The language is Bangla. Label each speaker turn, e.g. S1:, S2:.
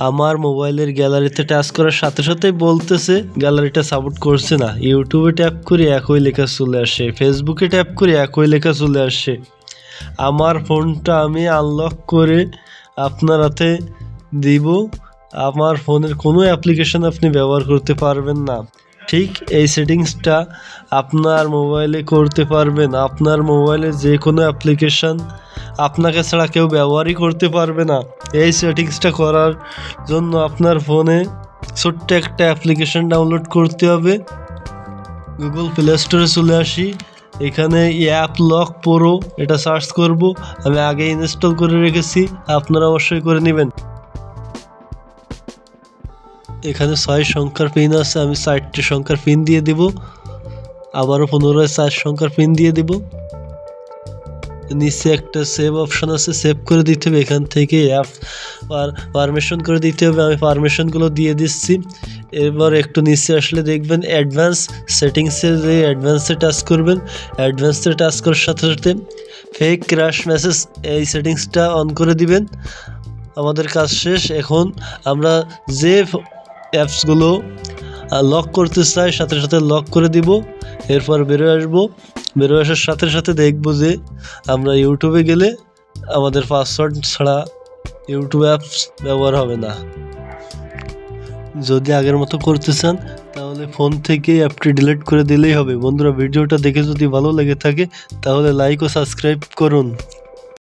S1: আমার মোবাইলের গ্যালারিতে টাচ করার সাথে সাথেই বলতেছে গ্যালারিটা সাপোর্ট করছে না। ইউটিউবে ট্যাপ করি একই লেখা চলে আসে, ফেসবুকে ট্যাপ করি একই লেখা চলে আসে। আমার ফোনটা আমি আনলক করে আপনার হাতে দিব। আমার ফোনের কোনো অ্যাপ্লিকেশন আপনি ব্যবহার করতে পারবেন না। ঠিক এই সেটিংসটা আপনার মোবাইলে করতে পারবেন। আপনার মোবাইলে যে কোনো অ্যাপ্লিকেশন আপনাকে ছাড়া কেউ ব্যবহারই করতে পারবে না। এই সেটিংসটা করার জন্য আপনার ফোনে ছোট্ট একটা অ্যাপ্লিকেশন ডাউনলোড করতে হবে। গুগল প্লে স্টোরে চলে আসি, এখানে অ্যাপ লক প্রো এটা সার্চ করব। আমি আগে ইনস্টল করে রেখেছি, আপনারা অবশ্যই করে নেবেন। এখানে 6 সংখ্যার পিন আছে, আমি 4টি সংখ্যার পিন দিয়ে দিব। আবারও পুনরায় 4 সংখ্যার পিন দিয়ে দিব। নিচে একটা সেভ অপশন আছে, সেভ করে দিতে হবে। এখান থেকে অ্যাপ পারমিশন করে দিতে হবে, আমি পারমিশনগুলো দিয়ে দিচ্ছি। এবার একটু নিচে আসলে দেখবেন অ্যাডভান্স সেটিংসে, যে অ্যাডভান্সে টাচ করবেন। অ্যাডভান্সে টাচ করার সাথে সাথে ফেক ক্র্যাশ মেসেজ এই সেটিংসটা অন করে দিবেন। আমাদের কাজ শেষ। এখন আমরা যে অ্যাপসগুলো লক করতে চাই সাথে সাথে লক করে দিব। এরপর বেরোয় আসবো। বেরোয় আসার সাথে সাথে দেখবো যে আমরা ইউটিউবে গেলে আমাদের পাসওয়ার্ড ছাড়া ইউটিউব অ্যাপস ব্যবহার হবে না। যদি আগের মতো করতে চান তাহলে ফোন থেকে অ্যাপটি ডিলিট করে দিলেই হবে। বন্ধুরা, ভিডিওটা দেখে যদি ভালো লেগে থাকে তাহলে লাইক ও সাবস্ক্রাইব করুন।